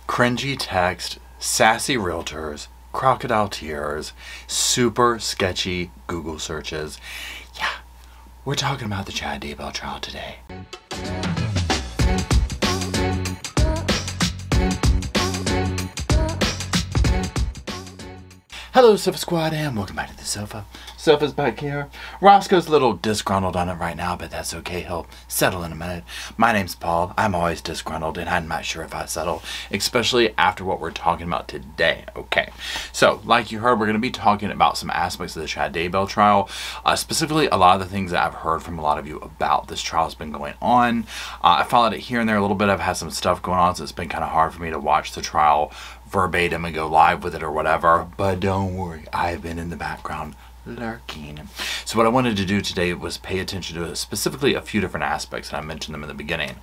Cringy text, sassy realtors, crocodile tears, super sketchy Google searches. Yeah, we're talking about the Chad Daybell trial today. Hello, Sofa Squad, and welcome back to the sofa. Sofa's back here. Roscoe's a little disgruntled on it right now, but that's okay. He'll settle in a minute. My name's Paul. I'm always disgruntled, and I'm not sure if I settle, especially after what we're talking about today. Okay, so like you heard, we're going to be talking about some aspects of the Chad Daybell trial, specifically a lot of the things that I've heard from a lot of you about this trial has been going on. I followed it here and there a little bit. I've had some stuff going on, so it's been kind of hard for me to watch the trial verbatim and go live with it or whatever, but don't worry, I've been in the background lurking. So what I wanted to do today was pay attention to specifically a few different aspects, and I mentioned them in the beginning.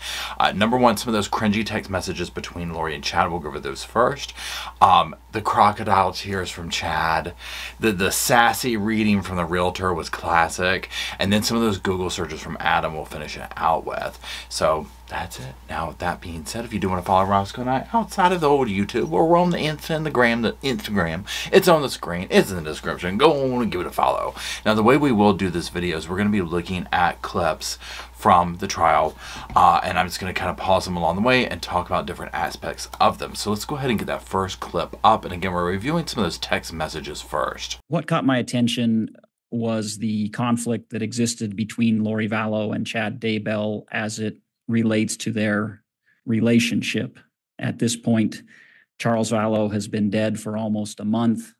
Number one, some of those cringy text messages between Lori and Chad. We'll go over those first. The crocodile tears from Chad, the sassy reading from the realtor was classic, and then some of those Google searches from Adam we'll finish it out with. So that's it. Now, with that being said, if you do want to follow Roscoe and I outside of the old YouTube, we're on the Instagram. It's on the screen. It's in the description. Go on and give it a follow. Now, the way we will do this video is we're going to be looking at clips from the trial, and I'm just going to kind of pause them along the way and talk about different aspects of them. So let's go ahead and get that first clip up. And again, we're reviewing some of those text messages first. What caught my attention was the conflict that existed between Lori Vallow and Chad Daybell as it relates to their relationship. At this point, Charles Vallow has been dead for almost a month,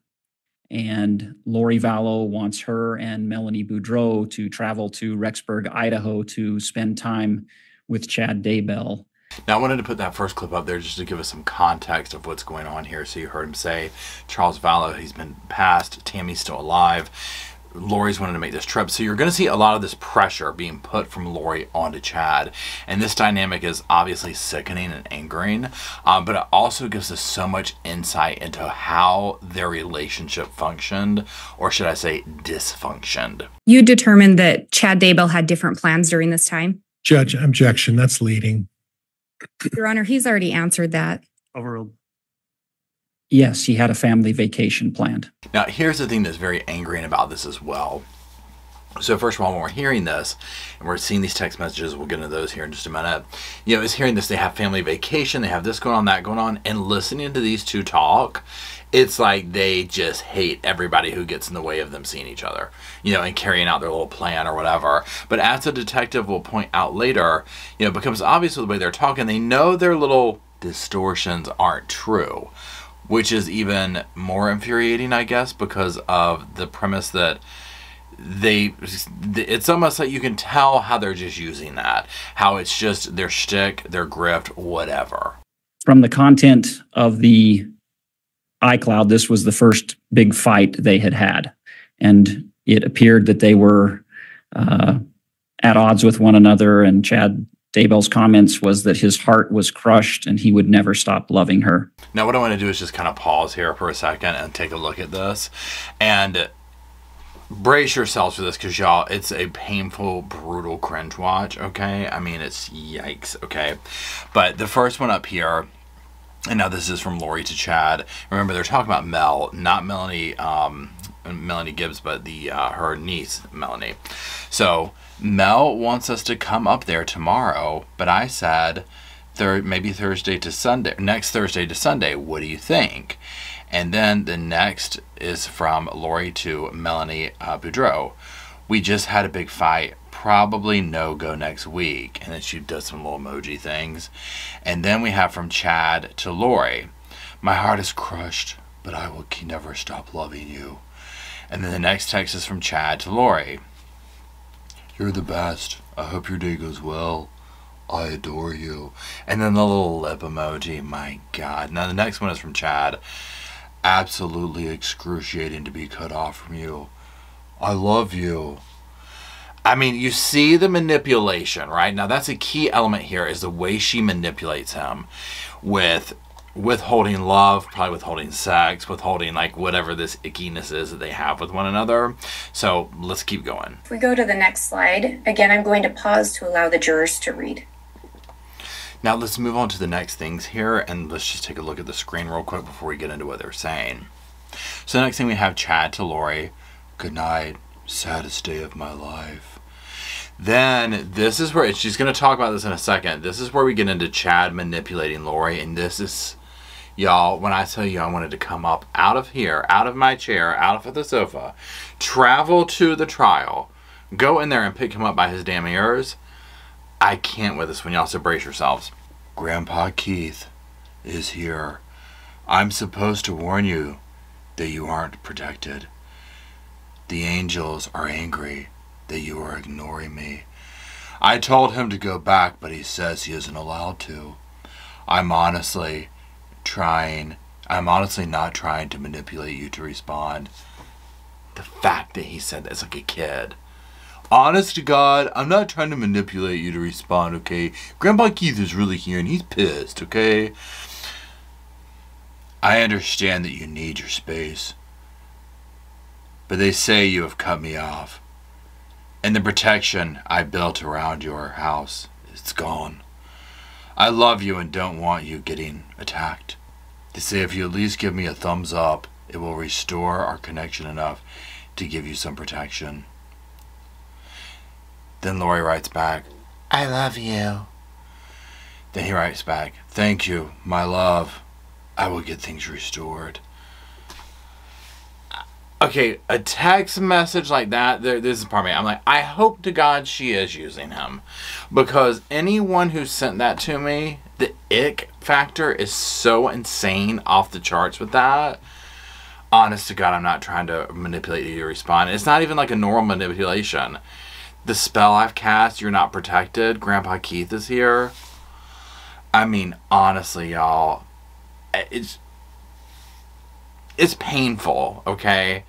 and Lori Vallow wants her and Melanie Boudreau to travel to Rexburg, Idaho to spend time with Chad Daybell. Now, I wanted to put that first clip up there just to give us some context of what's going on here. So you heard him say Charles Vallow, he's been passed, Tammy's still alive. Lori's wanted to make this trip. So you're going to see a lot of this pressure being put from Lori onto Chad. And this dynamic is obviously sickening and angering, but it also gives us so much insight into how their relationship functioned, or should I say dysfunctioned. You determined that Chad Daybell had different plans during this time? Judge, objection. That's leading. Your Honor, he's already answered that. Overruled. Yes, he had a family vacation planned. Now, here's the thing that's very angering about this as well. So first of all, when we're hearing this, and we're seeing these text messages, we'll get into those here in just a minute. You know, is hearing this, they have family vacation, they have this going on, that going on, and listening to these two talk, it's like they just hate everybody who gets in the way of them seeing each other, you know, and carrying out their little plan or whatever. But as the detective will point out later, you know, it becomes obvious with the way they're talking, they know their little distortions aren't true, which is even more infuriating, I guess, because of the premise that it's almost like you can tell how they're just using that, how it's just their shtick, their grift, whatever. From the content of the iCloud, this was the first big fight they had had, and it appeared that they were at odds with one another, and Chad Daybell's comments was that his heart was crushed and he would never stop loving her. Now, what I want to do is just kind of pause here for a second and take a look at this. And brace yourselves for this, because y'all, it's a painful, brutal cringe watch, okay? I mean, it's yikes, okay? But the first one up here, and now this is from Lori to Chad. Remember, they're talking about Mel, not Melanie, Melanie Gibbs, but her niece, Melanie. So Mel wants us to come up there tomorrow, but I said maybe Thursday to Sunday, next Thursday to Sunday. What do you think? And then the next is from Lori to Melanie Boudreau. We just had a big fight. Probably no go next week. And then she does some little emoji things. And then we have from Chad to Lori. My heart is crushed, but I will never stop loving you. And then the next text is from Chad to Lori. You're the best. I hope your day goes well. I adore you. And then the little lip emoji. My God. Now the next one is from Chad. Absolutely excruciating to be cut off from you. I love you. I mean, you see the manipulation, right? Now that's a key element here, is the way she manipulates him with withholding love, probably withholding sex, withholding like whatever this ickiness is that they have with one another. So let's keep going. If we go to the next slide, again, I'm going to pause to allow the jurors to read. Now let's move on to the next things here, and let's just take a look at the screen real quick before we get into what they're saying. So the next thing we have Chad to Lori. Good night. Saddest day of my life. Then this is where, she's going to talk about this in a second. This is where we get into Chad manipulating Lori. And this is, y'all, when I tell you I wanted to come up out of here, out of my chair, out of the sofa, travel to the trial, go in there and pick him up by his damn ears. I can't with this one, y'all, so brace yourselves. Grandpa Keith is here. I'm supposed to warn you that you aren't protected. The angels are angry that you are ignoring me. I told him to go back, but he says he isn't allowed to. I'm honestly not trying to manipulate you to respond. The fact that he said that's like a kid. Honest to God, I'm not trying to manipulate you to respond, okay? Grandpa Keith is really here and he's pissed, okay? I understand that you need your space, but they say you have cut me off. And the protection I built around your house, it's gone. I love you and don't want you getting attacked. They say if you at least give me a thumbs up, it will restore our connection enough to give you some protection. Then Lori writes back, I love you. Then he writes back, thank you, my love. I will get things restored. Okay, a text message like that, this is part of me. I'm like, I hope to God she is using him. Because anyone who sent that to me, the ick factor is so insane off the charts with that. Honest to God, I'm not trying to manipulate you to respond. It's not even like a normal manipulation. The spell I've cast, you're not protected. Grandpa Keith is here. I mean, honestly, y'all, it's painful, okay?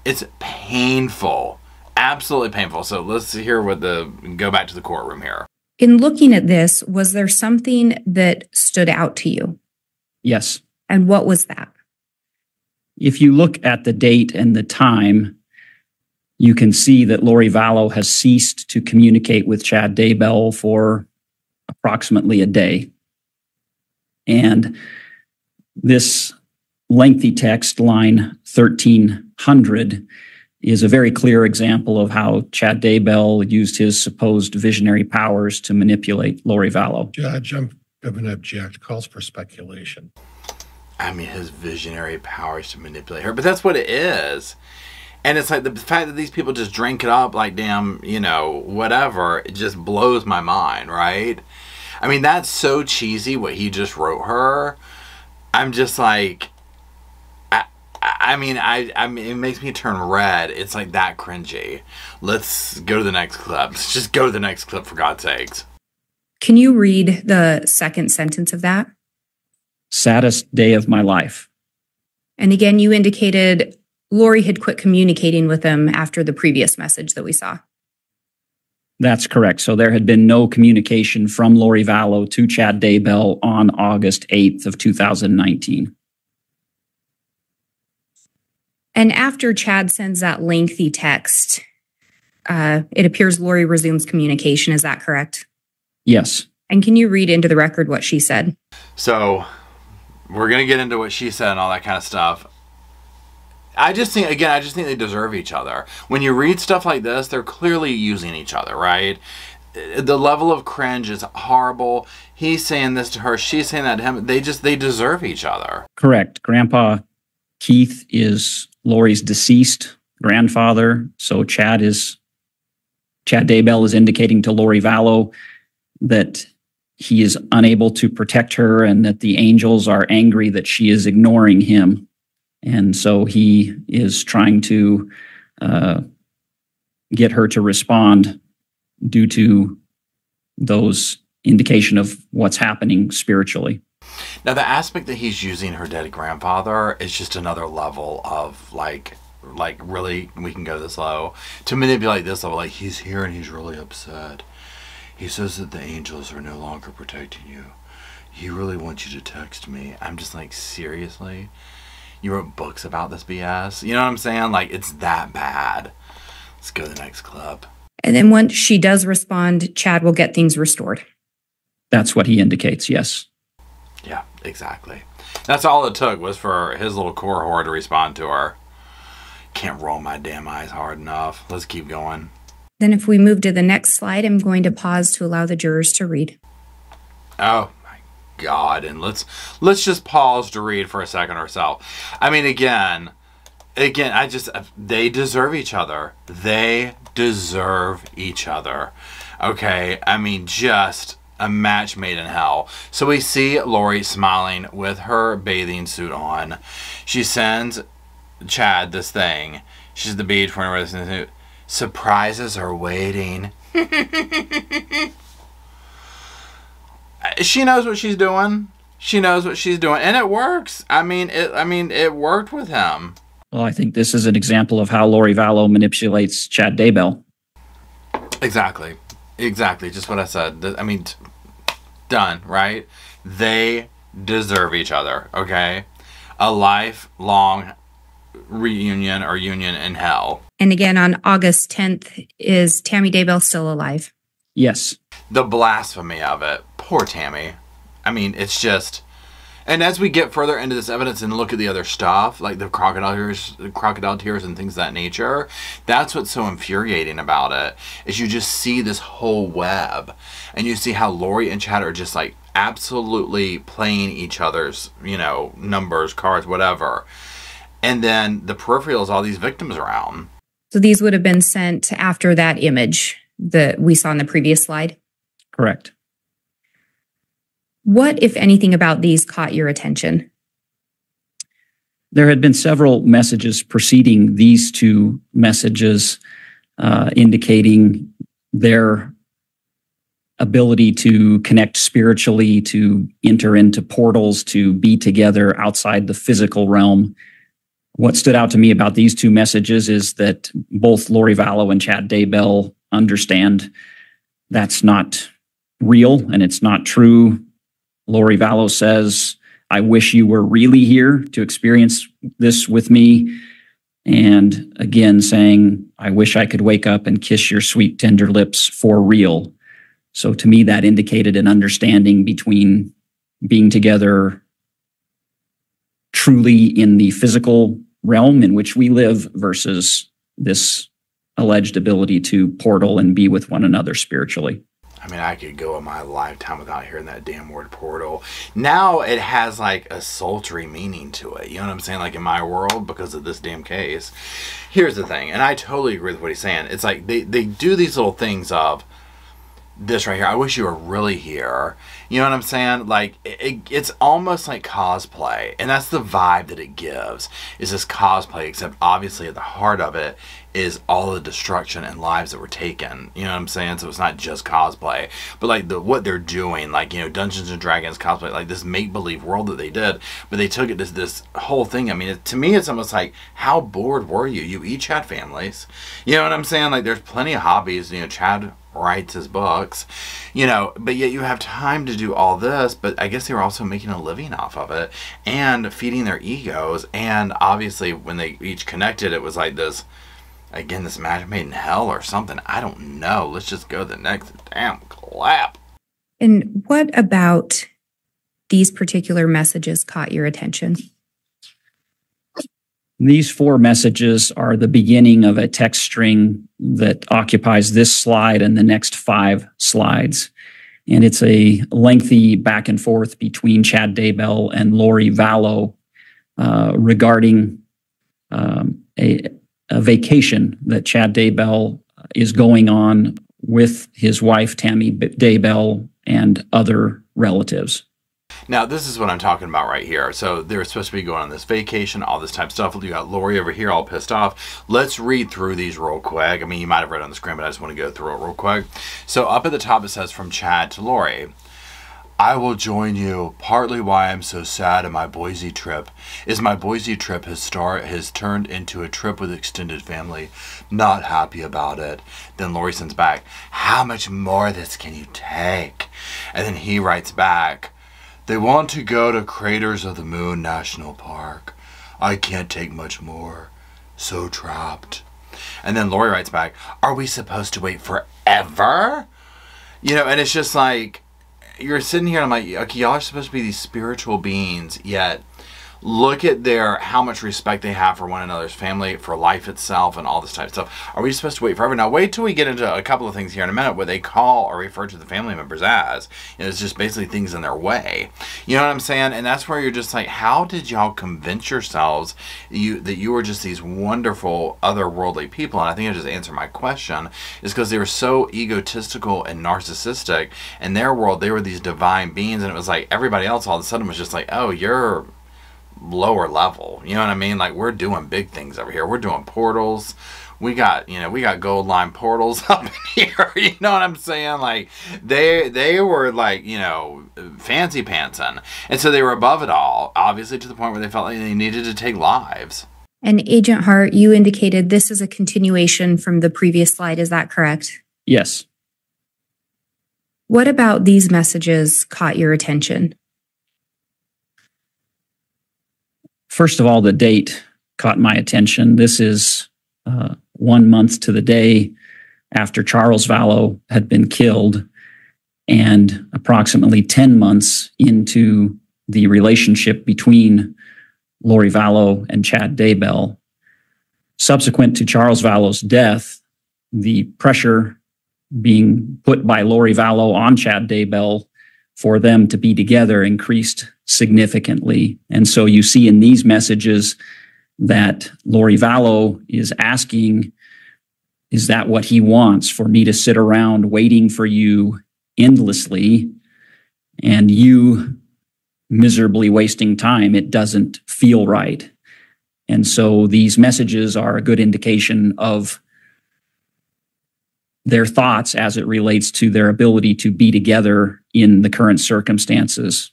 It's painful. Absolutely painful. So let's hear go back to the courtroom here. In looking at this, was there something that stood out to you? Yes. And what was that? If you look at the date and the time, you can see that Lori Vallow has ceased to communicate with Chad Daybell for approximately a day. And this lengthy text, line 1300, is a very clear example of how Chad Daybell used his supposed visionary powers to manipulate Lori Vallow. Judge, I'm going to object. Calls for speculation. I mean, his visionary powers to manipulate her. But that's what it is. And it's like the fact that these people just drink it up like damn, whatever, it just blows my mind, right? I mean, that's so cheesy what he just wrote her. I'm just like, I mean, it makes me turn red. It's like that cringy. Let's go to the next clip. Let's just go to the next clip, for God's sakes. Can you read the second sentence of that? Saddest day of my life. And again, you indicated Lori had quit communicating with him after the previous message that we saw. That's correct. So there had been no communication from Lori Vallow to Chad Daybell on August 8th of 2019. And after Chad sends that lengthy text, it appears Lori resumes communication. Is that correct? Yes. And can you read into the record what she said? So we're going to get into what she said and all that kind of stuff. I just think they deserve each other. When you read stuff like this, they're clearly using each other, right? The level of cringe is horrible. He's saying this to her. She's saying that to him. They deserve each other. Correct. Grandpa Keith is Lori's deceased grandfather. So Chad Daybell is indicating to Lori Vallow that he is unable to protect her and that the angels are angry that she is ignoring him. And so he is trying to get her to respond due to those indication of what's happening spiritually. Now, the aspect that he's using her dead grandfather is just another level of like really, we can go this low to manipulate this level. Like, he's here and he's really upset. He says that the angels are no longer protecting you. He really wants you to text me. I'm just like, seriously? You wrote books about this BS? You know what I'm saying? Like, it's that bad. Let's go to the next clip. And then once she does respond, Chad will get things restored. That's what he indicates, yes. Yeah, exactly. That's all it took was for his little core whore to respond to her. Can't roll my damn eyes hard enough. Let's keep going. Then if we move to the next slide, I'm going to pause to allow the jurors to read. Oh my God. And let's just pause to read for a second ourselves. I mean, again, they deserve each other. They deserve each other. Okay. I mean, just a match made in hell. So we see Lori smiling with her bathing suit on. She sends Chad this thing. She's at the beach wearing a suit. Surprises are waiting. She knows what she's doing. She knows what she's doing, and it works. I mean, it worked with him. Well, I think this is an example of how Lori Vallow manipulates Chad Daybell. Exactly. Just what I said. I mean, done, right? They deserve each other, okay? A lifelong reunion or union in hell. And again, on August 10th, is Tammy Daybell still alive? Yes. The blasphemy of it. Poor Tammy. I mean, it's just... And as we get further into this evidence and look at the other stuff, like the crocodile tears and things of that nature, that's what's so infuriating about it, is you just see this whole web. And you see how Lori and Chad are just like absolutely playing each other's, numbers, cards, whatever. And then the peripheral is all these victims around. So these would have been sent after that image that we saw in the previous slide? Correct. What, if anything, about these caught your attention? There had been several messages preceding these two messages indicating their ability to connect spiritually, to enter into portals, to be together outside the physical realm. What stood out to me about these two messages is that both Lori Vallow and Chad Daybell understand that's not real and it's not true. Lori Vallow says, I wish you were really here to experience this with me. And again, saying, I wish I could wake up and kiss your sweet, tender lips for real. So to me, that indicated an understanding between being together truly in the physical realm in which we live versus this alleged ability to portal and be with one another spiritually. I mean, I could go in my lifetime without hearing that damn word portal. Now it has like a sultry meaning to it. You know what I'm saying? Like in my world, because of this damn case. Here's the thing, and I totally agree with what he's saying. It's like they do these little things of this right here. I wish you were really here. You know what I'm saying? Like it's almost like cosplay, and that's the vibe that it gives, is this cosplay, except obviously at the heart of it is all the destruction and lives that were taken. You know what I'm saying? So it's not just cosplay, but like what they're doing, like, Dungeons and Dragons cosplay, like this make-believe world that they did, but they took it to this whole thing. I mean, to me, it's almost like, how bored were you? You each had families. You know what I'm saying? Like, there's plenty of hobbies. Chad writes his books, but yet you have time to do all this. But I guess they were also making a living off of it and feeding their egos. And obviously when they each connected, it was like this, again, this match made in hell or something. I don't know. Let's just go to the next damn clap. And what about these particular messages caught your attention? These 4 messages are the beginning of a text string that occupies this slide and the next 5 slides. And it's a lengthy back and forth between Chad Daybell and Lori Vallow regarding a vacation that Chad Daybell is going on with his wife, Tammy Daybell, and other relatives. Now, this is what I'm talking about right here. So they're supposed to be going on this vacation, all this type of stuff. You got Lori over here all pissed off. Let's read through these real quick. I mean, you might have read it on the screen, but I just want to go through it real quick. So up at the top, it says, from Chad to Lori, I will join you. Partly why I'm so sad in my Boise trip is my Boise trip has turned into a trip with extended family. Not happy about it. Then Lori sends back, how much more of this can you take? And then he writes back, they want to go to Craters of the Moon National Park. I can't take much more. So trapped. And then Lori writes back, are we supposed to wait forever? And it's just like, you're sitting here and I'm like, okay, y'all are supposed to be these spiritual beings, yet look at how much respect they have for one another's family, for life itself, and all this type of stuff. Are we supposed to wait forever? Now, wait till we get into a couple of things here in a minute what they call or refer to the family members as. It's just basically things in their way. You know what I'm saying? And that's where you're just like, how did y'all convince yourselves that you were just these wonderful otherworldly people? And I think I just answered my question, is because they were so egotistical and narcissistic. In their world, they were these divine beings, and it was like everybody else all of a sudden was just like, oh, you're lower level, you know what I mean? Like, we're doing big things over here. We're doing portals. We got gold line portals up in here. You know what I'm saying? Like, they were like, fancy pantsing, and so they were above it all, obviously, to the point where they felt like they needed to take lives. And Agent Hart, you indicated this is a continuation from the previous slide. Is that correct? Yes. What about these messages caught your attention? First of all, the date caught my attention. This is 1 month to the day after Charles Vallow had been killed, and approximately 10 months into the relationship between Lori Vallow and Chad Daybell. Subsequent to Charles Vallow's death, the pressure being put by Lori Vallow on Chad Daybell for them to be together increased significantly. And so you see in these messages that Lori Vallow is asking, is that what he wants, for me to sit around waiting for you endlessly and you miserably wasting time? It doesn't feel right. And so these messages are a good indication of their thoughts as it relates to their ability to be together in the current circumstances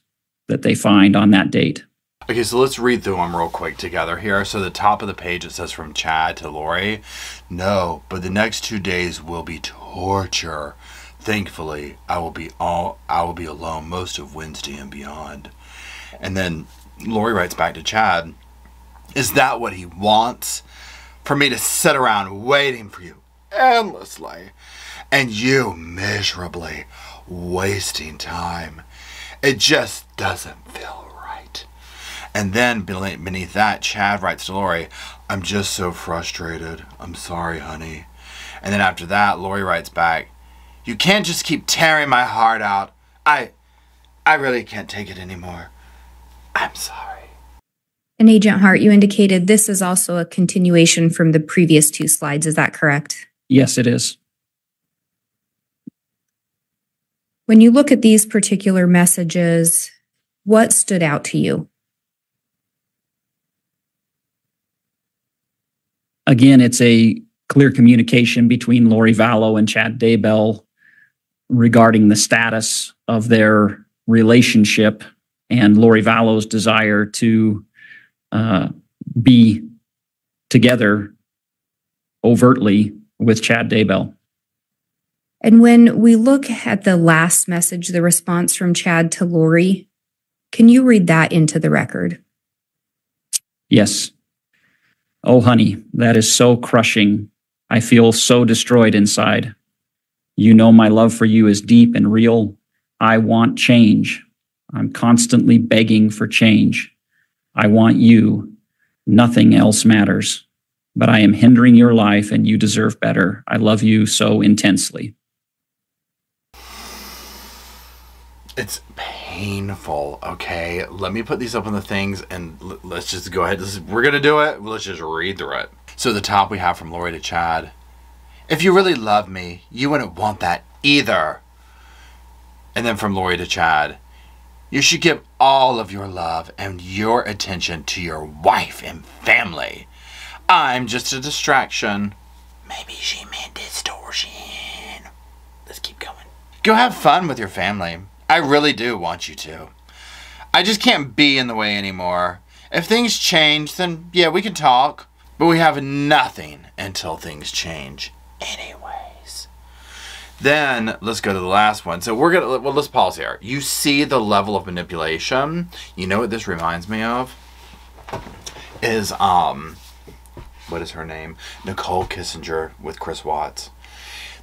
that they find on that date. Okay, so let's read through them real quick together here. So the top of the page, it says, from Chad to Lori, no, but the next 2 days will be torture. Thankfully, I will be alone most of Wednesday and beyond. And then Lori writes back to Chad, is that what he wants? For me to sit around waiting for you endlessly, and you miserably wasting time. It just doesn't feel right. And then beneath that, Chad writes to Lori, I'm just so frustrated. I'm sorry, honey. And then after that, Lori writes back, you can't just keep tearing my heart out. I really can't take it anymore. I'm sorry. And Agent Hart, you indicated this is also a continuation from the previous two slides. Is that correct? Yes, it is. When you look at these particular messages, what stood out to you? Again, it's a clear communication between Lori Vallow and Chad Daybell regarding the status of their relationship and Lori Vallow's desire to be together overtly with Chad Daybell. And when we look at the last message, the response from Chad to Lori, can you read that into the record? Yes. Oh, honey, that is so crushing. I feel so destroyed inside. You know my love for you is deep and real. I want change. I'm constantly begging for change. I want you. Nothing else matters. But I am hindering your life and you deserve better. I love you so intensely. It's painful, okay? Let me put these up on the things and let's just go ahead. We're going to do it. Let's just read through it. So the top we have from Lori to Chad. If you really love me, you wouldn't want that either. And then from Lori to Chad. You should give all of your love and your attention to your wife and family. I'm just a distraction. Maybe she meant distortion. Let's keep going. Go have fun with your family. I really do want you to. I just can't be in the way anymore. If things change, then yeah, we can talk. But we have nothing until things change anyways. Then let's go to the last one. So let's pause here. You see the level of manipulation. You know what this reminds me of? Is what is her name? Nicole Kissinger with Chris Watts.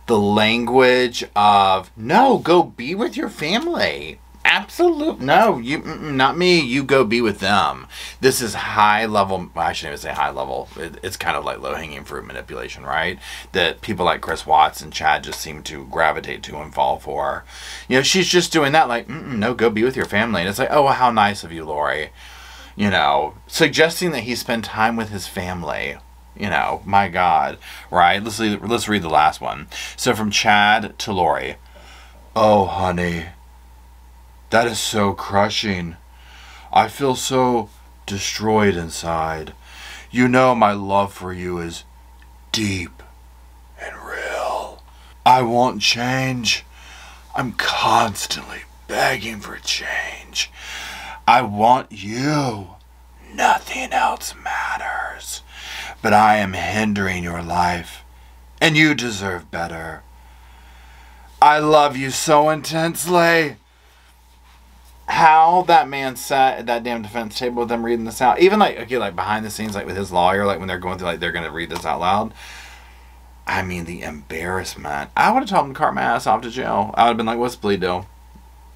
the language of, no, go be with your family. Absolutely. No, you, not me. You go be with them. This is high level. Well, I shouldn't even say high level. It's kind of like low hanging fruit manipulation, right? That people like Chris Watts and Chad just seem to gravitate to and fall for. You know, she's just doing that like, no, go be with your family. And it's like, oh, well, how nice of you, Lori. You know, suggesting that he spend time with his family. You know, my God, right? Let's read the last one. So from Chad to Lori. Oh, honey. That is so crushing. I feel so destroyed inside. You know my love for you is deep and real. I won't change. I'm constantly begging for change. I want you. Nothing else matters. But I am hindering your life, and you deserve better. I love you so intensely. How that man sat at that damn defense table with them reading this out, even like, okay, like behind the scenes, like with his lawyer, like when they're going through, like they're going to read this out loud. I mean, the embarrassment. I would have told him to cart my ass off to jail. I would have been like, what's the plea deal?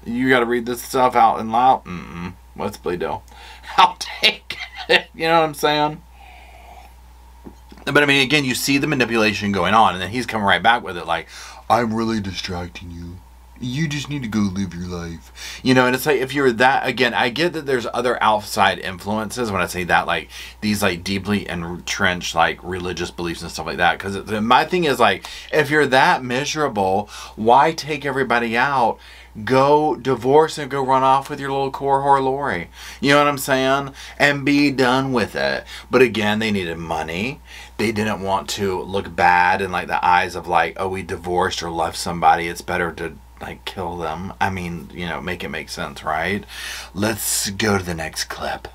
You got to read this stuff out and loud? What's the plea deal? I'll take it. You know what I'm saying? But I mean, again, you see the manipulation going on, and then he's coming right back with it like, I'm really distracting you. You just need to go live your life. You know, and it's like, if you're that, again, I get that there's other outside influences when I say that, like, these, like, deeply entrenched, like, religious beliefs and stuff like that. Because my thing is, like, if you're that miserable, why take everybody out? Go divorce and go run off with your little core whore Lori. You know what I'm saying? And be done with it. But again, they needed money. They didn't want to look bad in, like, the eyes of, like, oh, we divorced or left somebody. It's better to, like, kill them. I mean, you know, make it make sense, right? Let's go to the next clip.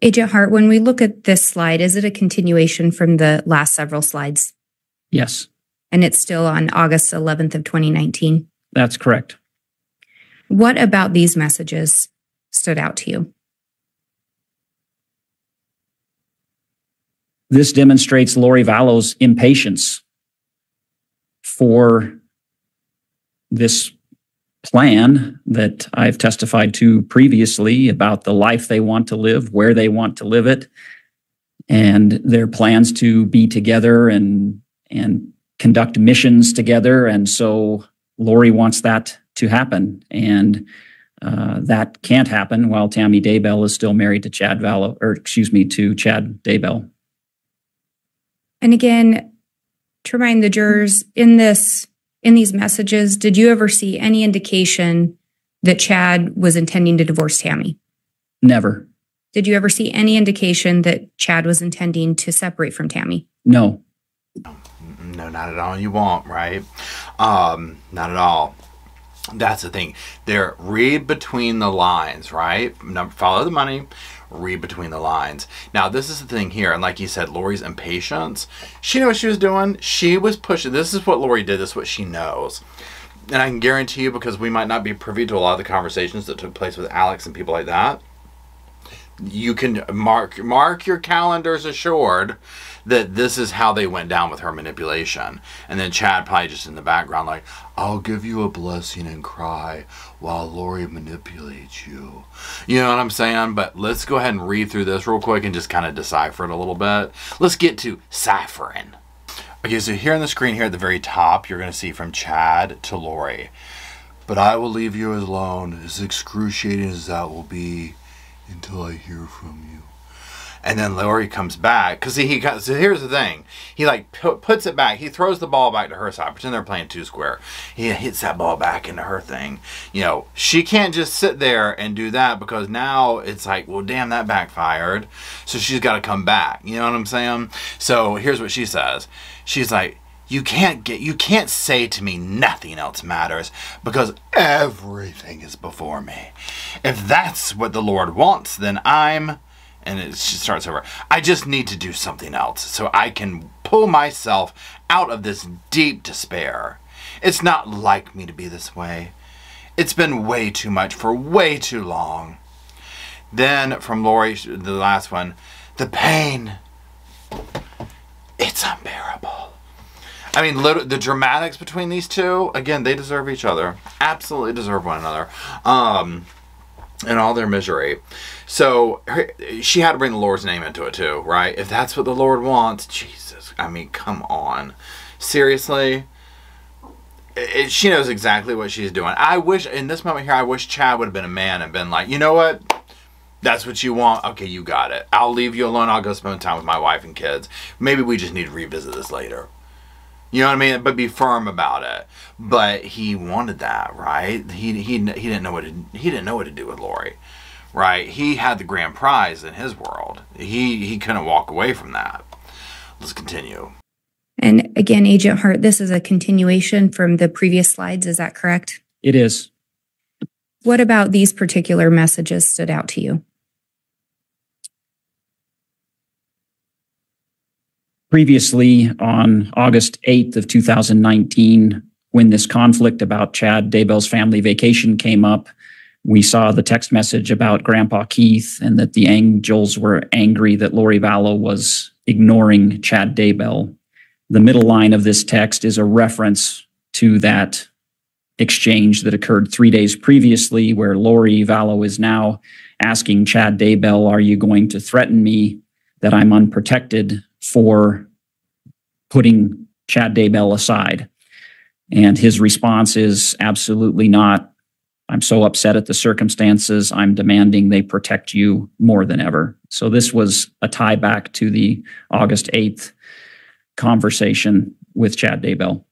Agent Hart, when we look at this slide, is it a continuation from the last several slides? Yes. And it's still on August 11th of 2019? That's correct. What about these messages stood out to you? This demonstrates Lori Vallow's impatience for this plan that I've testified to previously about the life they want to live, where they want to live it, and their plans to be together and conduct missions together. And so Lori wants that to happen. And that can't happen while Tammy Daybell is still married to Chad Daybell. And again, to remind the jurors, in these messages, did you ever see any indication that Chad was intending to divorce Tammy? Never. Did you ever see any indication that Chad was intending to separate from Tammy? No. No, not at all. You won't, right? Not at all. That's the thing. There, read between the lines, right? Follow the money. Read between the lines. Now, this is the thing here, and like you said, Lori's impatience. She knew what she was doing. She was pushing. This is what Lori did. This is what she knows. And I can guarantee you, because we might not be privy to a lot of the conversations that took place with Alex and people like that, you can mark your calendars assured that this is how they went down with her manipulation. And then Chad probably just in the background like, I'll give you a blessing and cry while Lori manipulates you. You know what I'm saying? But let's go ahead and read through this real quick and just kind of decipher it a little bit. Let's get to ciphering. Okay, so here on the screen here at the very top, you're going to see from Chad to Lori. But I will leave you alone, as excruciating as that will be, until I hear from you. And then Lori comes back, because so here's the thing. He like puts it back. He throws the ball back to her side. Pretend they're playing two square. He hits that ball back into her thing. You know, she can't just sit there and do that, because now it's like, well, damn, that backfired. So she's got to come back. You know what I'm saying? So here's what she says. She's like, you can't say to me nothing else matters, because everything is before me. If that's what the Lord wants, then she starts over. I just need to do something else so I can pull myself out of this deep despair. It's not like me to be this way. It's been way too much for way too long. Then from Lori, the last one, the pain, it's unbearable. I mean, the dramatics between these two, again, they deserve each other. Absolutely deserve one another. And all their misery. So she had to bring the Lord's name into it too, right? If that's what the Lord wants, Jesus, I mean, come on. Seriously? She knows exactly what she's doing. I wish, in this moment here, I wish Chad would have been a man and been like, you know what? That's what you want? Okay, you got it. I'll leave you alone. I'll go spend time with my wife and kids. Maybe we just need to revisit this later. You know what I mean? But be firm about it. But he wanted that, right? He didn't know what to do with Lori, right? He had the grand prize in his world. He couldn't walk away from that. Let's continue. And again, Agent Hart, this is a continuation from the previous slides. Is that correct? It is. What about these particular messages stood out to you? Previously, on August 8th of 2019, when this conflict about Chad Daybell's family vacation came up, we saw the text message about Grandpa Keith and that the angels were angry that Lori Vallow was ignoring Chad Daybell. The middle line of this text is a reference to that exchange that occurred 3 days previously, where Lori Vallow is now asking Chad Daybell, are you going to threaten me that I'm unprotected for putting Chad Daybell aside? And his response is absolutely not. I'm so upset at the circumstances. I'm demanding they protect you more than ever. So this was a tie back to the August 8th conversation with Chad Daybell.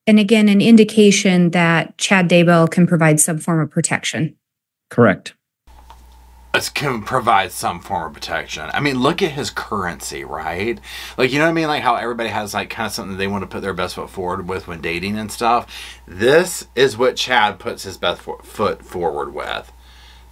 And again, an indication that Chad Daybell can provide some form of protection. Correct. It can provide some form of protection. I mean, look at his currency, right? Like, you know what I mean? Like how everybody has like kind of something they want to put their best foot forward with when dating and stuff. This is what Chad puts his best foot forward with.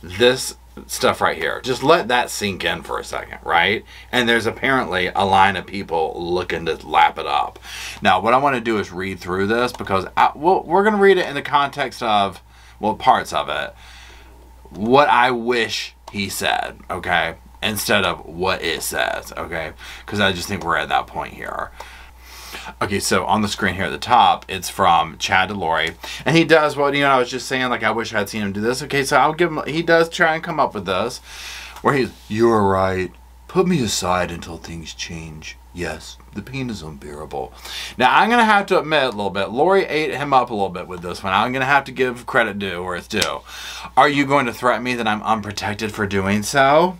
This stuff right here. Just let that sink in for a second, right? And there's apparently a line of people looking to lap it up. Now, what I want to do is read through this because we're going to read it in the context of, well, parts of it. What I wish he said, okay? Instead of what it says, okay? Because I just think we're at that point here. Okay, so on the screen here at the top, it's from Chad to Lori. And he does what, you know, I was just saying, like, I wish I had seen him do this. Okay, so I'll give him, he does try and come up with this, where he's, you are right. Put me aside until things change. Yes, the pain is unbearable. Now, I'm going to have to admit a little bit, Lori ate him up a little bit with this one. I'm going to have to give credit due where it's due. Are you going to threaten me that I'm unprotected for doing so?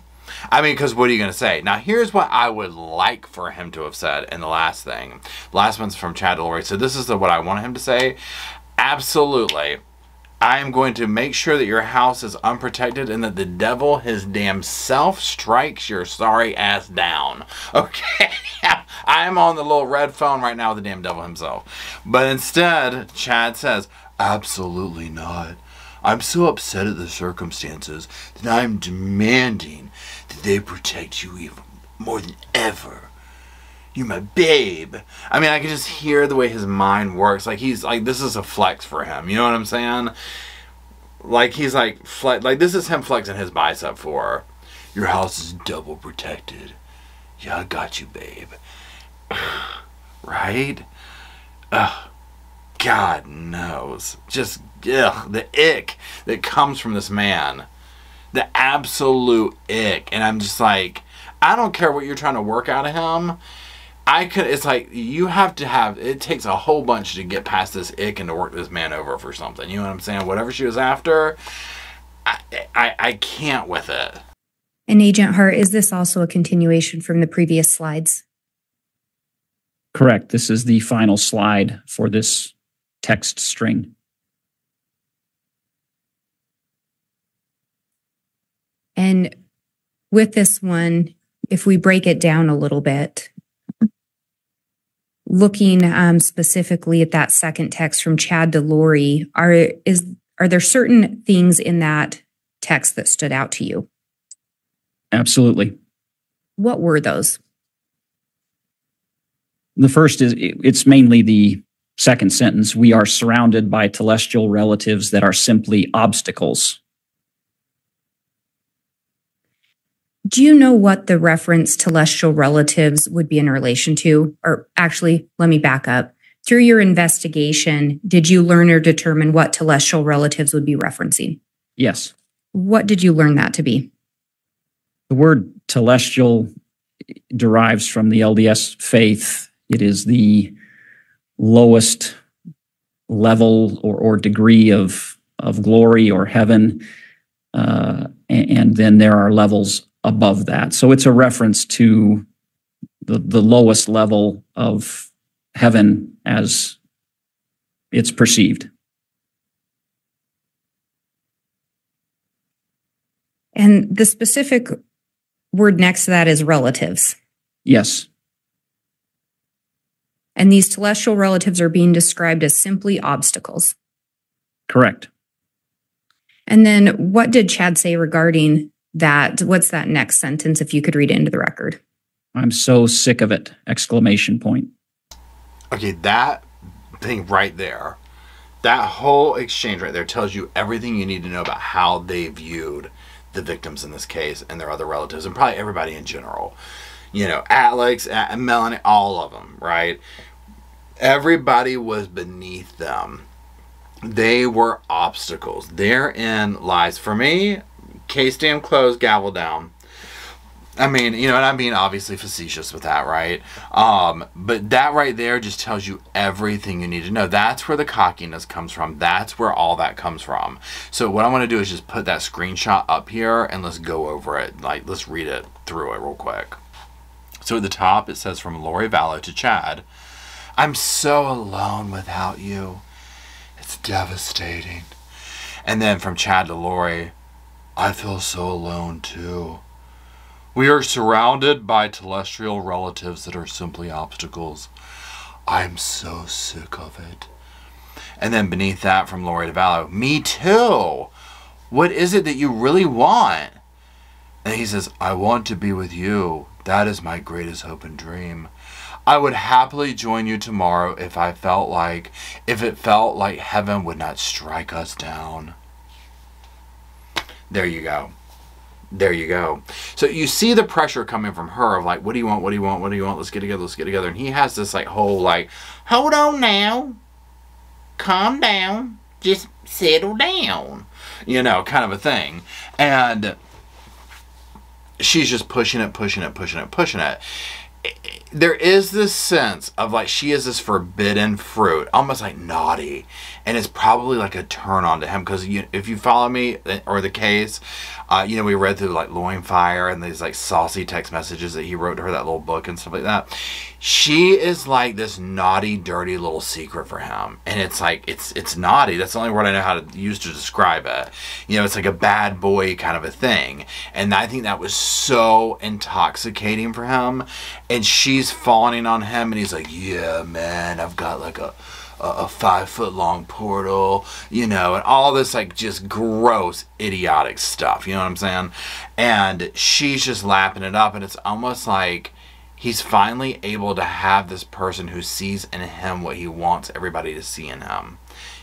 I mean, because what are you going to say? Now, here's what I would like for him to have said in the last thing. The last one's from Chad to Lori. So this is what I want him to say. Absolutely. I am going to make sure that your house is unprotected and that the devil, his damn self, strikes your sorry ass down. Okay? I am on the little red phone right now with the damn devil himself. But instead, Chad says, absolutely not. I'm so upset at the circumstances that I'm demanding that they protect you even more than ever. You're my babe. I mean, I can just hear the way his mind works. Like, he's like, this is a flex for him. You know what I'm saying? Like, he's like, this is him flexing his bicep for her. Your house is double protected. Yeah, I got you, babe. Right? God knows. Just, the ick that comes from this man. The absolute ick. And I'm just like, I don't care what you're trying to work out of him. It's like, you have to have, it takes a whole bunch to get past this ick and to work this man over for something. You know what I'm saying? Whatever she was after, I can't with it. And Agent Hart, is this also a continuation from the previous slides? Correct. This is the final slide for this text string. And with this one, if we break it down a little bit, looking specifically at that second text from Chad to Lori, are there certain things in that text that stood out to you? Absolutely. What were those? The first is, it's mainly the second sentence. We are surrounded by telestial relatives that are simply obstacles. Do you know what the reference telestial relatives would be in relation to? Or actually, let me back up. Through your investigation, did you learn or determine what telestial relatives would be referencing? Yes. What did you learn that to be? The word telestial derives from the LDS faith. It is the lowest level or degree of glory or heaven. And then there are levels above that. So it's a reference to the lowest level of heaven as it's perceived. And the specific word next to that is relatives. Yes. And these telestial relatives are being described as simply obstacles. Correct. And then what did Chad say regarding that? What's that next sentence, if you could read it into the record? I'm so sick of it! Exclamation point. Okay, that thing right there, that whole exchange right there tells you everything you need to know about how they viewed the victims in this case and their other relatives, and probably everybody in general. You know, Alex, Melanie, all of them, right? Everybody was beneath them. They were obstacles. Therein lies, for me, case damn closed, gavel down. I mean, you know, and I'm being obviously facetious with that, right? But that right there just tells you everything you need to know. That's where the cockiness comes from. That's where all that comes from. So what I want to do is just put that screenshot up here and let's go over it. Like, let's read it through it real quick. So at the top, it says, from Lori Vallow to Chad, I'm so alone without you. It's devastating. And then from Chad to Lori, I feel so alone too. We are surrounded by telestial relatives that are simply obstacles. I'm so sick of it. And then beneath that from Lori to Vallow, me too. What is it that you really want? And he says, I want to be with you. That is my greatest hope and dream. I would happily join you tomorrow if it felt like heaven would not strike us down. There you go. There you go. So you see the pressure coming from her of like, what do you want? What do you want? What do you want? Let's get together. Let's get together. And he has this like whole like, hold on now. Calm down. Just settle down. You know, kind of a thing. And she's just pushing it. There is this sense of like she is this forbidden fruit, almost like naughty, and it's probably like a turn on to him because if you follow me or the case, you know, we read through like Loin Fire and these like saucy text messages that he wrote to her, that little book and stuff like that. She is like this naughty, dirty little secret for him, and it's like it's naughty. That's the only word I know how to use to describe it. You know, it's like a bad boy kind of a thing, and I think that was so intoxicating for him. And she's fawning on him, and he's like, yeah, man, I've got like a 5-foot long portal, you know, and all this like just gross, idiotic stuff, you know what I'm saying? And she's just lapping it up, and it's almost like he's finally able to have this person who sees in him what he wants everybody to see in him.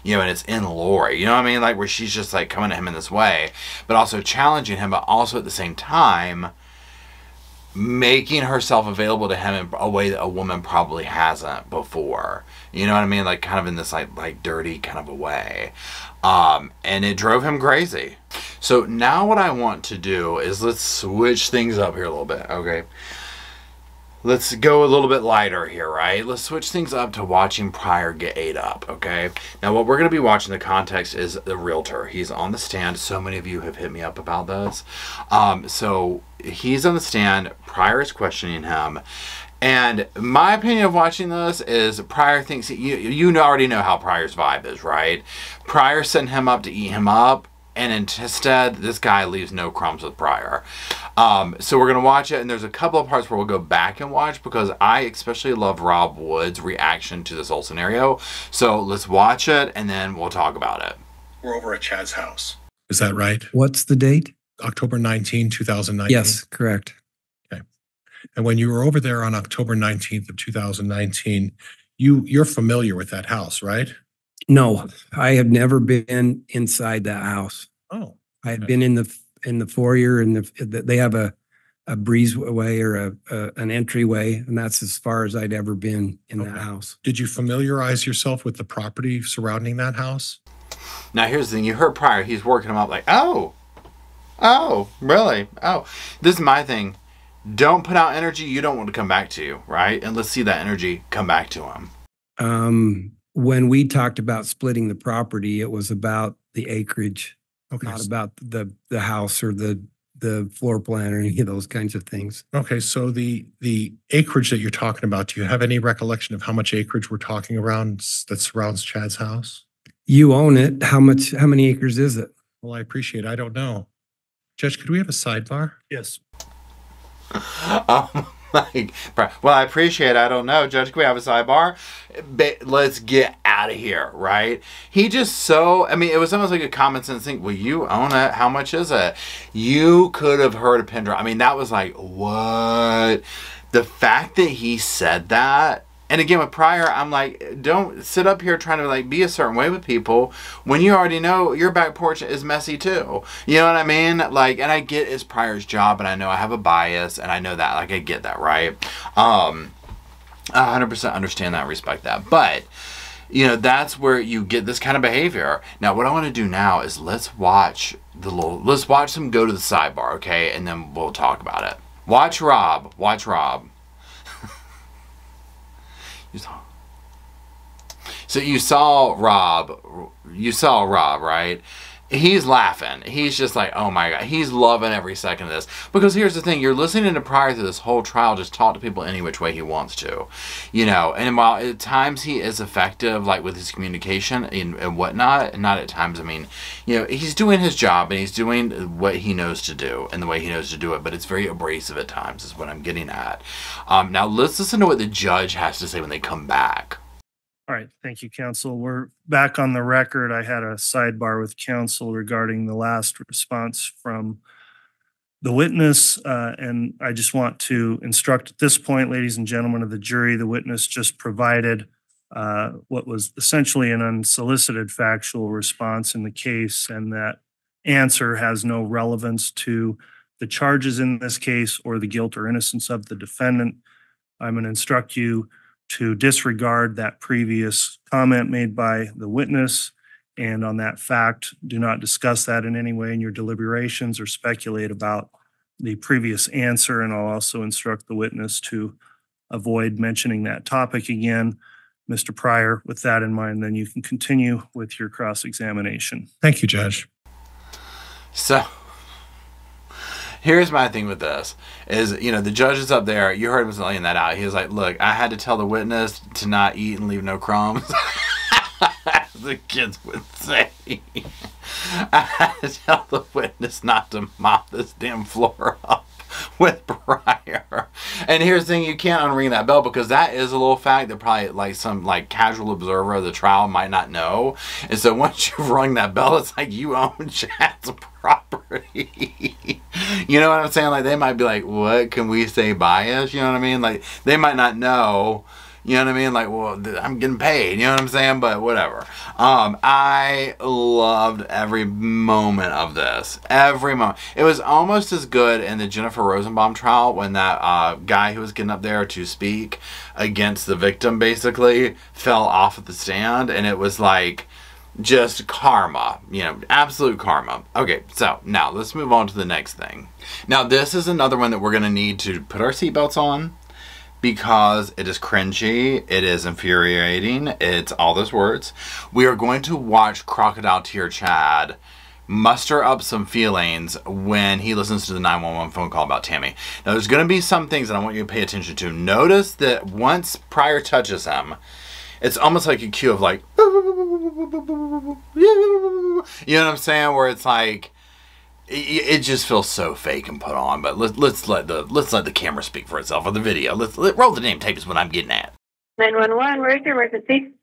You know, and it's in Lori, you know what I mean? Like where she's just like coming at him in this way, but also challenging him, but also at the same time making herself available to him in a way that a woman probably hasn't before. You know what I mean? Like kind of in this like dirty kind of a way. And it drove him crazy. So now what I want to do is let's switch things up here a little bit, okay? Let's go a little bit lighter here, right? Let's switch things up to watching Pryor get ate up, okay? Now, what we're going to be watching, the context is the realtor. He's on the stand. So many of you have hit me up about this. So he's on the stand. Pryor is questioning him. And my opinion of watching this is Pryor thinks, you already know how Pryor's vibe is, right? Pryor sent him up to eat him up. And instead, this guy leaves no crumbs with Pryor. So we're going to watch it, and there's a couple of parts where we'll go back and watch because I especially love Rob Wood's reaction to this whole scenario. So let's watch it, and then we'll talk about it. We're over at Chad's house. Is that right? What's the date? October 19, 2019? Yes, correct. Okay. And when you were over there on October 19th of 2019, you're familiar with that house, right? No, I have never been inside that house. Oh. I had been in the foyer, and they have a breezeway or an entryway, and that's as far as I'd ever been in that house. Did you familiarize yourself with the property surrounding that house? Now, here's the thing. You heard prior, he's working them up like, oh, really? Oh, this is my thing. Don't put out energy you don't want to come back to you, right? And let's see that energy come back to him. When we talked about splitting the property, it was about the acreage, not about the house or the floor plan or any of those kinds of things. Okay, so the acreage that you're talking about, do you have any recollection of how much acreage we're talking around that surrounds Chad's house? You own it. How many acres is it? Well, I appreciate it. I don't know. Judge, could we have a sidebar? Yes. Well, I appreciate it. I don't know. Judge, can we have a sidebar? Let's get out of here, right? He just it was almost like a common sense thing. Well, you own it. How much is it? You could have heard a pin drop. I mean, that was like, what? The fact that he said that, and again with prior, I'm like, don't sit up here trying to like be a certain way with people when you already know your back porch is messy too. You know what I mean? Like, and I get it's prior's job, and I know I have a bias, and I know that. Like, I get that, right? 100% understand that, respect that. But that's where you get this kind of behavior. Now, what I want to do now is let's watch them go to the sidebar, okay? And then we'll talk about it. Watch Rob. So you saw Rob, right? He's laughing. He's just like, oh my God. He's loving every second of this. Because here's the thing. You're listening to prior to this whole trial just talk to people any which way he wants to. And while at times he is effective, like with his communication and whatnot, and not at times, I mean, he's doing his job and he's doing what he knows to do and the way he knows to do it. But it's very abrasive at times is what I'm getting at. Now let's listen to what the judge has to say when they come back. All right. Thank you, counsel. We're back on the record. I had a sidebar with counsel regarding the last response from the witness. And I just want to instruct at this point, ladies and gentlemen of the jury, the witness just provided what was essentially an unsolicited factual response in the case. And that answer has no relevance to the charges in this case or the guilt or innocence of the defendant. I'm going to instruct you to disregard that previous comment made by the witness, and on that fact, do not discuss that in any way in your deliberations or speculate about the previous answer. And I'll also instruct the witness to avoid mentioning that topic again. Mr. Pryor, with that in mind, then you can continue with your cross-examination. Thank you, Judge. So here's my thing with this is, the judge is up there. You heard him laying that out. He was like, look, I had to tell the witness to not eat and leave no crumbs. As the kids would say. I had to tell the witness not to mop this damn floor up with Pryor. And here's the thing, you can't unring that bell because that is a little fact that probably like some like casual observer of the trial might not know. And so once you've rung that bell, it's like you own Chad's property. You know what I'm saying? Like they might be like, what can we say bias? You know what I mean? Like they might not know. You know what I mean? Like, well, I'm getting paid. You know what I'm saying? But whatever. I loved every moment of this. Every moment. It was almost as good in the Jennifer Rosenbaum trial when that guy who was getting up there to speak against the victim basically fell off of the stand. And it was like just karma. Absolute karma. Okay, so now let's move on to the next thing. Now, this is another one that we're going to need to put our seatbelts on. Because it is cringy, it is infuriating, it's all those words. We are going to watch Crocodile Tear Chad muster up some feelings when he listens to the 911 phone call about Tammy. Now, there's going to be some things that I want you to pay attention to. Notice that once Pryor touches him, it's almost like a cue of like, you know what I'm saying? Where it's like, it just feels so fake and put on, but let's let the camera speak for itself, or the video. Let's roll the damn tape is what I'm getting at. 911, where's your emergency?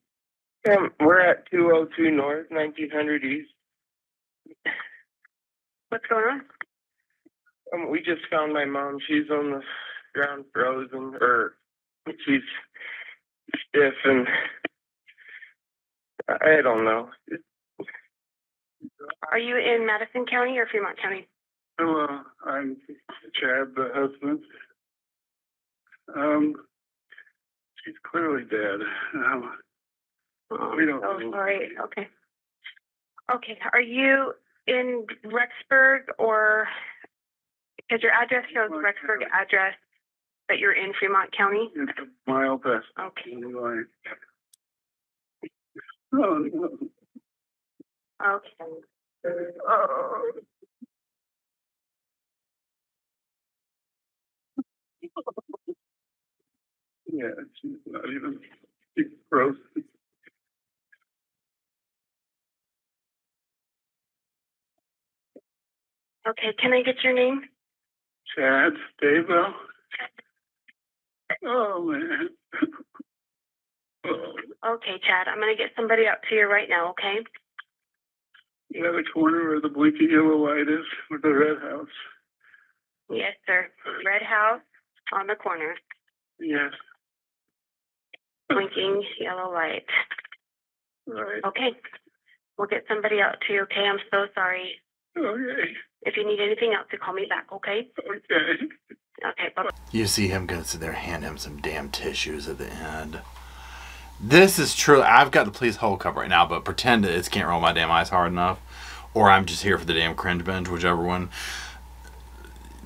We're at 202 North, 1900 East. What's going on? We just found my mom. She's on the ground frozen, or she's stiff, and I don't know. Are you in Madison County or Fremont County? Hello, I'm Chad, the husband. She's clearly dead. We don't Oh, know. sorry. Okay. Okay. Are you in Rexburg or because your address shows Rexburg address, but you're in Fremont County? It's a mile past. Okay. the line. Oh, no. Okay. Oh. Yeah, she's not even. She's gross. Okay. Can I get your name? Chad, Daybell. Oh man. Oh. Okay, Chad. I'm gonna get somebody out to you right now. Okay. Yeah, the corner where the blinking yellow light is with the red house. Yes, sir. Red house on the corner. Yes. Blinking yellow light. Right. Okay. We'll get somebody out to you. Okay. I'm so sorry. Okay. If you need anything else, to call me back. Okay. Okay. Okay. Bye. You see him go sit there, hand him some damn tissues at the end. This is true. I've got the please hold cover right now, but pretend it can't roll my damn eyes hard enough, or I'm just here for the damn cringe binge, whichever one.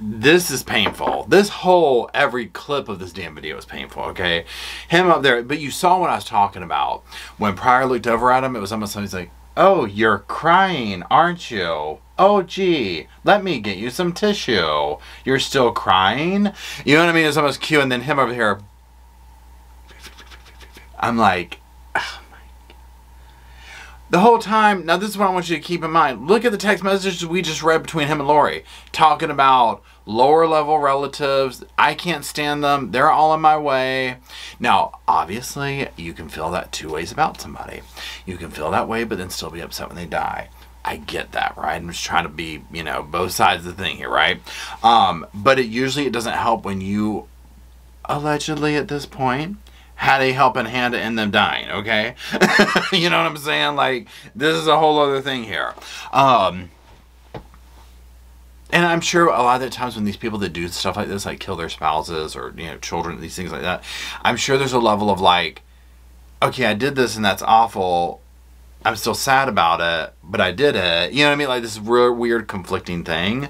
This is painful. This whole, every clip of this damn video is painful, okay? Him up there, but you saw what I was talking about. When Pryor looked over at him, it was almost like, he's like, oh, you're crying, aren't you? Oh, gee, let me get you some tissue. You're still crying? You know what I mean? It's almost cute, and then him over here. I'm like, oh my God. The whole time, now this is what I want you to keep in mind. Look at the text messages we just read between him and Lori, talking about lower level relatives. I can't stand them. They're all in my way. Now, obviously, you can feel that two ways about somebody. You can feel that way, but then still be upset when they die. I get that, right? I'm just trying to be, you know, both sides of the thing here, right? But it doesn't help when you, allegedly at this point, had a helping hand in them dying, okay? You know what I'm saying? Like, this is a whole other thing here. And I'm sure a lot of the times when these people that do stuff like this, like kill their spouses or, you know, children, these things like that, I'm sure there's a level of like, okay, I did this and that's awful. I'm still sad about it, but I did it. You know what I mean? Like this real weird conflicting thing,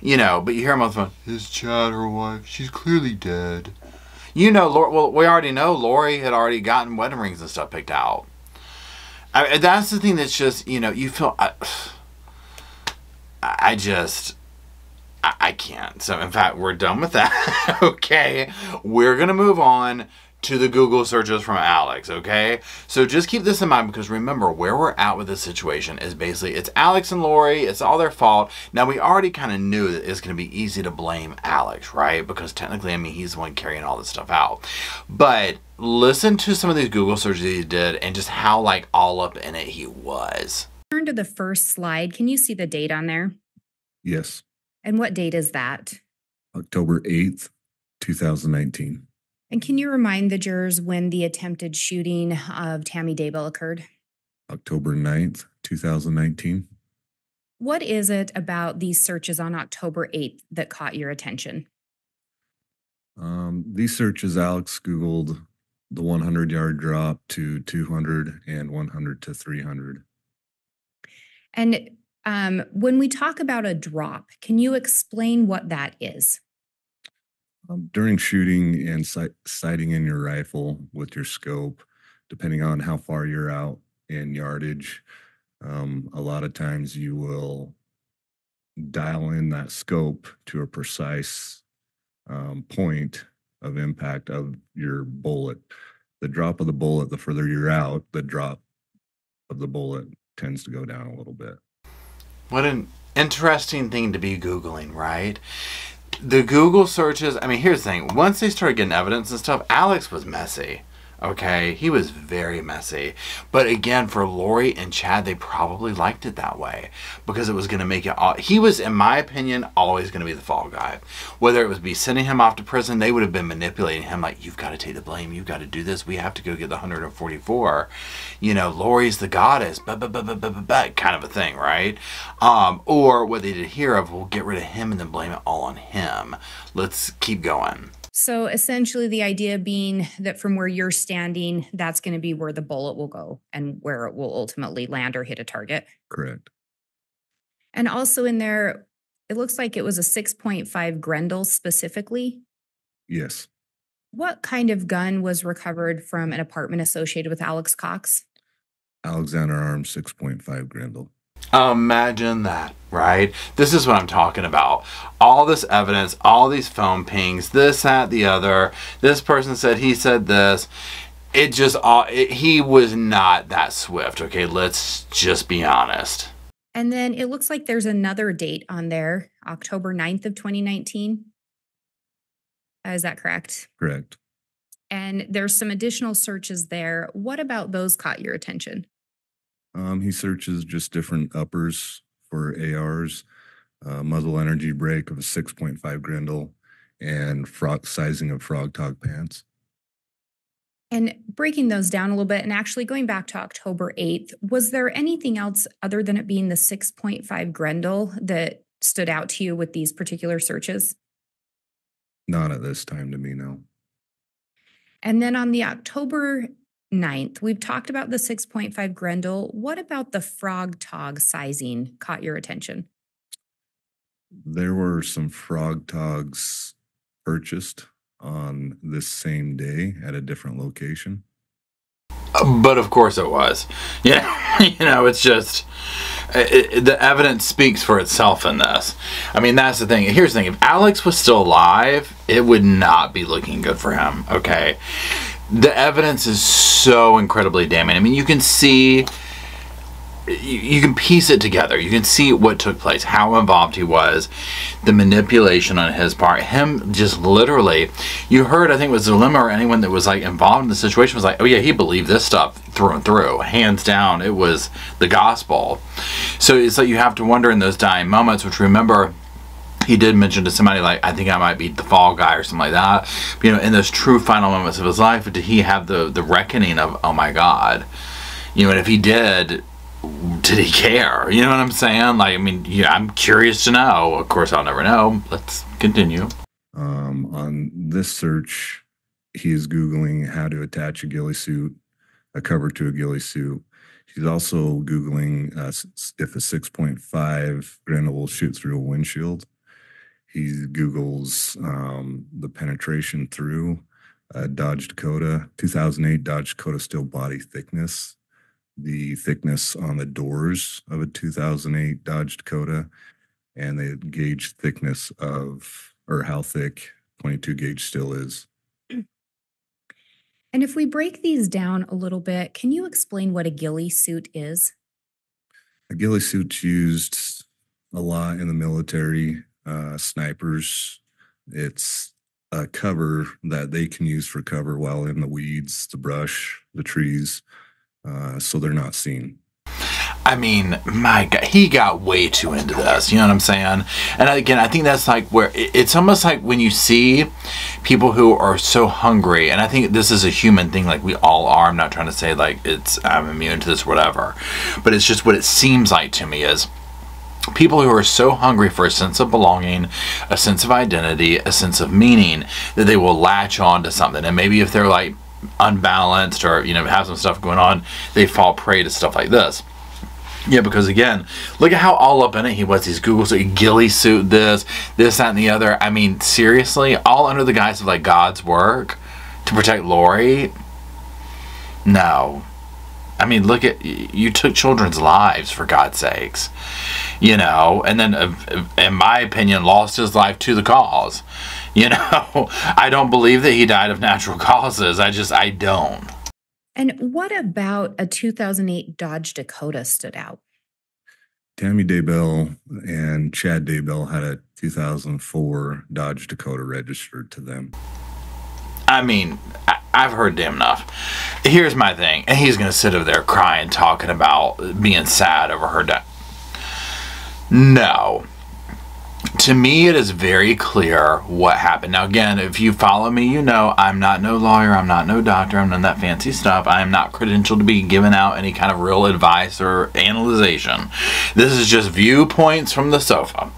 you know, but you hear him on the phone, is Chad her wife? She's clearly dead. You know, well, we already know Lori had already gotten wedding rings and stuff picked out. That's the thing that's just, you know, you feel, I can't. So, in fact, we're done with that. Okay. We're going to move on to the Google searches from Alex, okay? So just keep this in mind because remember where we're at with this situation is basically it's Alex and Lori, it's all their fault. Now we already kind of knew that it's going to be easy to blame Alex, right? Because technically, I mean, he's the one carrying all this stuff out. But listen to some of these Google searches he did and just how like all up in it he was. Turn to the first slide. Can you see the date on there? Yes. And what date is that? October 8th, 2019. And can you remind the jurors when the attempted shooting of Tammy Daybell occurred? October 9th, 2019. What is it about these searches on October 8th that caught your attention? These searches, Alex Googled the 100-yard drop to 200 and 100 to 300. And when we talk about a drop, can you explain what that is? During shooting and sighting in your rifle with your scope, depending on how far you're out in yardage, a lot of times you will dial in that scope to a precise point of impact of your bullet. The drop of the bullet, the further you're out, the drop of the bullet tends to go down a little bit. What an interesting thing to be Googling, right? The Google searches, I mean, here's the thing. Once they started getting evidence and stuff, Alex was messy. Okay, he was very messy. But again, for Lori and Chad, they probably liked it that way because it was going to make it all. He was, in my opinion, always going to be the fall guy. Whether it was be sending him off to prison, they would have been manipulating him like, you've got to take the blame, you've got to do this, we have to go get the 144. You know, Lori's the goddess, kind of a thing, right? Or what they did here of, we'll get rid of him and then blame it all on him. Let's keep going. So essentially the idea being that from where you're standing, that's going to be where the bullet will go and where it will ultimately land or hit a target. Correct. And also in there, it looks like it was a 6.5 Grendel specifically. Yes. What kind of gun was recovered from an apartment associated with Alex Cox? Alexander Arms 6.5 Grendel. Imagine that, right? This is what I'm talking about. All this evidence, all these phone pings, this, that, the other. This person said he said this. It just, he was not that swift, okay? Let's just be honest. And then it looks like there's another date on there, October 9th of 2019. Is that correct? Correct. And there's some additional searches there. What about those caught your attention? He searches just different uppers for ARs, muzzle energy brake of a 6.5 Grendel, and sizing of frog tog pants. And breaking those down a little bit and actually going back to October 8th, was there anything else other than it being the 6.5 Grendel that stood out to you with these particular searches? Not at this time to me, no. And then on the October 9th, we've talked about the 6.5 Grendel. What about the frog tog sizing caught your attention? There were some frog togs purchased on this same day at a different location. But of course it was. Yeah, you know, it's just, the evidence speaks for itself in this. I mean, that's the thing. Here's the thing. If Alex was still alive, it would not be looking good for him, okay? The evidence is so incredibly damning. I mean, you can see, you can piece it together. You can see what took place, how involved he was, the manipulation on his part, him just literally, you heard, I think it was Dilemma or anyone that was like involved in the situation was like, oh yeah, he believed this stuff through and through, hands down, it was the gospel. So it's like you have to wonder in those dying moments, which remember, he did mention to somebody like, I think I might be the fall guy or something like that. But, you know, in those true final moments of his life, did he have the reckoning of, oh my God, you know, and if he did he care? You know what I'm saying? Like, I mean, yeah, I'm curious to know. Of course, I'll never know. Let's continue. On this search, he's Googling how to attach a ghillie suit, a cover to a ghillie suit. He's also Googling if a 6.5 Grendel will shoot through a windshield. He Googles the penetration through Dodge Dakota, 2008 Dodge Dakota steel body thickness, the thickness on the doors of a 2008 Dodge Dakota, and the gauge thickness of, or how thick 22 gauge steel is. And if we break these down a little bit, can you explain what a ghillie suit is? A ghillie suit's used a lot in the military, snipers. It's a cover that they can use for cover while in the weeds, the brush, the trees, so they're not seen. I mean, my God, he got way too into this. You know what I'm saying? And again, I think that's like where it's almost like when you see people who are so hungry, and I think this is a human thing, like we all are. I'm not trying to say like I'm immune to this, whatever, but it's just what it seems like to me is people who are so hungry for a sense of belonging, a sense of identity, a sense of meaning that they will latch on to something. And maybe if they're like unbalanced or, you know, have some stuff going on, they fall prey to stuff like this. Yeah, because again, look at how all up in it he was. These Google suit, ghillie suit, this, that, and the other. I mean, seriously, all under the guise of like God's work to protect Lori. No, I mean, look at, you took children's lives for God's sakes, you know, and then, in my opinion, lost his life to the cause. You know, I don't believe that he died of natural causes. I don't. And what about a 2008 Dodge Dakota stood out? Tammy Daybell and Chad Daybell had a 2004 Dodge Dakota registered to them. I mean, I've heard damn enough. Here's my thing. And he's going to sit over there crying, talking about being sad over her death. No. To me, it is very clear what happened. Now, again, if you follow me, you know I'm not no lawyer, I'm not no doctor, I'm none of that fancy stuff. I am not credentialed to be giving out any kind of real advice or analyzation. This is just viewpoints from the sofa.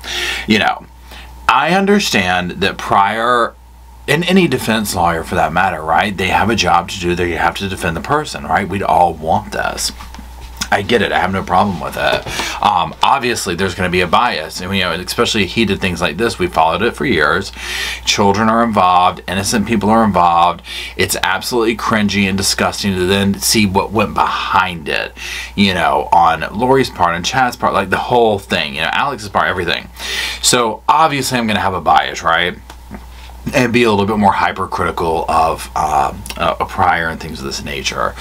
You know, I understand that prior, and any defense lawyer for that matter, right? They have a job to do. They have to defend the person, right? We'd all want this. I get it. I have no problem with it. Obviously, there's going to be a bias, and you know, especially heated things like this. We followed it for years. Children are involved. Innocent people are involved. It's absolutely cringy and disgusting to then see what went behind it. You know, on Lori's part and Chad's part, like the whole thing. You know, Alex's part, everything. So obviously, I'm going to have a bias, right? And be a little bit more hypercritical of a prior and things of this nature.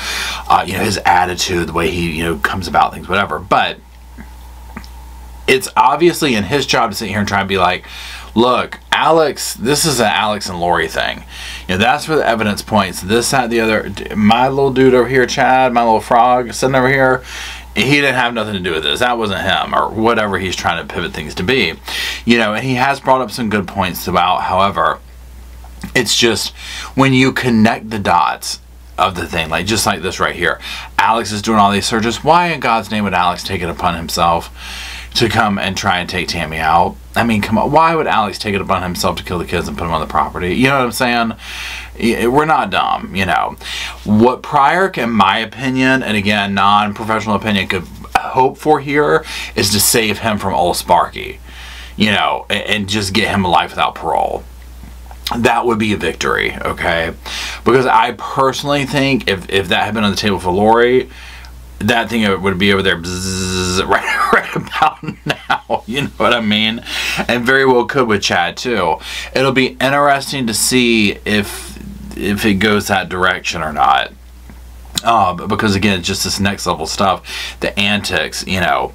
You know, his attitude, the way he, you know, comes about things, whatever. But it's obviously in his job to sit here and try and be like, look, Alex, this is an Alex and Lori thing. You know, that's where the evidence points. This, that, the other. My little dude over here, Chad, my little frog sitting over here, he didn't have nothing to do with this. That wasn't him, or whatever he's trying to pivot things to be. You know, and he has brought up some good points throughout. However, it's just when you connect the dots of the thing, like just like this right here. Alex is doing all these searches. Why in God's name would Alex take it upon himself to come and try and take Tammy out? I mean, come on. Why would Alex take it upon himself to kill the kids and put them on the property? You know what I'm saying? We're not dumb, you know. What Pryor, in my opinion, and again, non-professional opinion, could hope for here is to save him from old Sparky, you know, and just get him a life without parole. That would be a victory, okay? Because I personally think if that had been on the table for Lori, that thing would be over there bzzz, right about now. You know what I mean? And very well could with Chad, too. It'll be interesting to see if it goes that direction or not. Because, again, it's just this next level stuff. The antics, you know.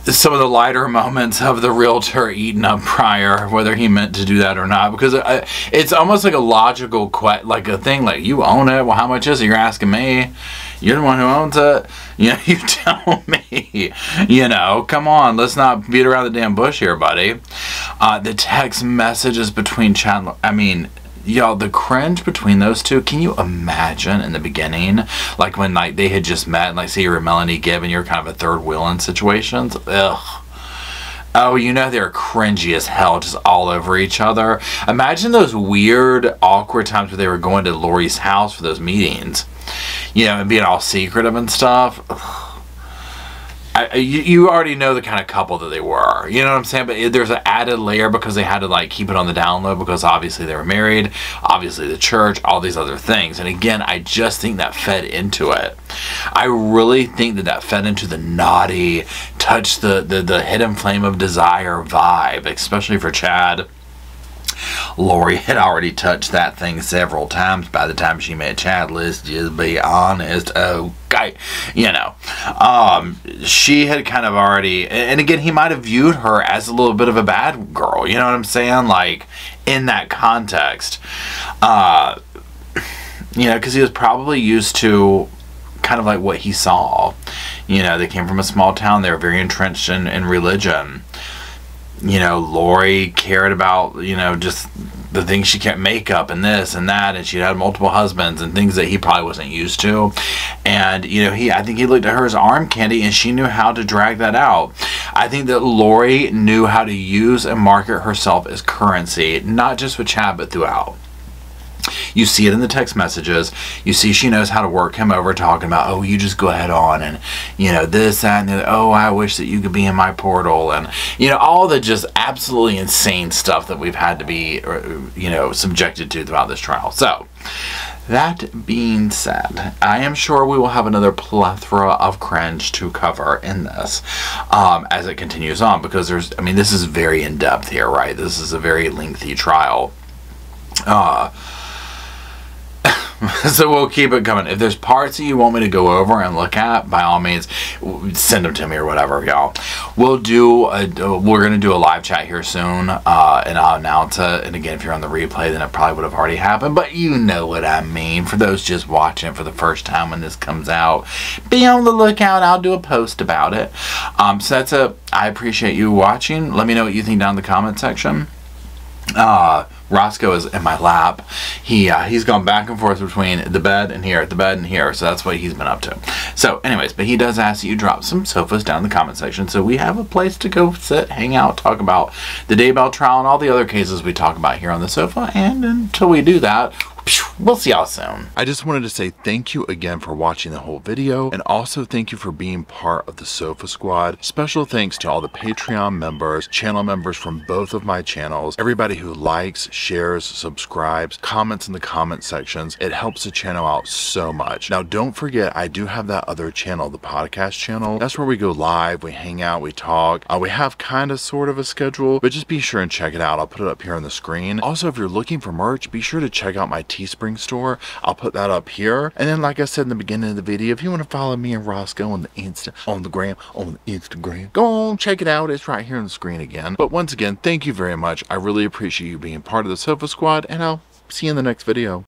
Some of the lighter moments of the realtor eating up Pryor, whether he meant to do that or not, because it's almost like a logical like a thing, like, you own it, well, how much is it? You're asking me. You're the one who owns it. You know, you tell me. You know, come on, let's not beat around the damn bush here, buddy. The text messages between Chad, I mean, y'all, the cringe between those two, can you imagine in the beginning, like when like they had just met, and like say you're Melanie Gibb and you're kind of a third wheel in situations? Ugh. Oh, you know they're cringy as hell, just all over each other. Imagine those weird, awkward times where they were going to Lori's house for those meetings, you know, and being all secretive and stuff. Ugh. You already know the kind of couple that they were, you know what I'm saying? But there's an added layer because they had to like keep it on the down low because obviously they were married, obviously the church, all these other things. And again, I just think that fed into it. I really think that fed into the naughty, touch the hidden flame of desire vibe, especially for Chad. Lori had already touched that thing several times by the time she met Chad. Let's just be honest. Okay. You know, she had kind of already, and again, he might have viewed her as a little bit of a bad girl. You know what I'm saying? Like, in that context. You know, because he was probably used to kind of like what he saw. You know, they came from a small town. They were very entrenched in religion. You know, Lori cared about, you know, just the things she kept, makeup and this and that, and she had multiple husbands and things that he probably wasn't used to. And, you know, I think he looked at her as arm candy, and she knew how to drag that out. I think that Lori knew how to use and market herself as currency, not just with Chad, but throughout. You see it in the text messages. You see she knows how to work him over, talking about, oh, you just go ahead on, and, you know, this, that, and the other. Oh, I wish that you could be in my portal. And, you know, all the just absolutely insane stuff that we've had to be, you know, subjected to throughout this trial. So, that being said, I am sure we will have another plethora of cringe to cover in this as it continues on, because there's, I mean, this is very in-depth here, right? This is a very lengthy trial. So we'll keep it coming. If there's parts that you want me to go over and look at, by all means, send them to me or whatever, y'all. We're going to do a live chat here soon, and I'll announce it. And again, if you're on the replay, then it probably would have already happened, but you know what I mean. For those just watching it for the first time when this comes out, be on the lookout. I'll do a post about it. So that's it. I appreciate you watching. Let me know what you think down in the comment section. Roscoe is in my lap. He's gone back and forth between the bed and here, so that's what he's been up to. So anyways, but he does ask that you drop some sofas down in the comment section so we have a place to go sit, hang out, talk about the Daybell trial and all the other cases we talk about here on the sofa. And until we do that, we'll see y'all soon. I just wanted to say thank you again for watching the whole video, and also thank you for being part of the Sofa Squad. Special thanks to all the Patreon members, channel members from both of my channels, everybody who likes, shares, subscribes, comments in the comment sections. It helps the channel out so much. Now don't forget, I do have that other channel, the podcast channel. That's where we go live, we hang out, we talk. We have kind of sort of a schedule, but just be sure and check it out. I'll put it up here on the screen. Also, if you're looking for merch, be sure to check out my Teespring store. I'll put that up here. And then, like I said in the beginning of the video, if you want to follow me and Roscoe on the Instagram, go on, check it out. It's right here on the screen again. But once again, thank you very much. I really appreciate you being part of the Sofa Squad, and I'll see you in the next video.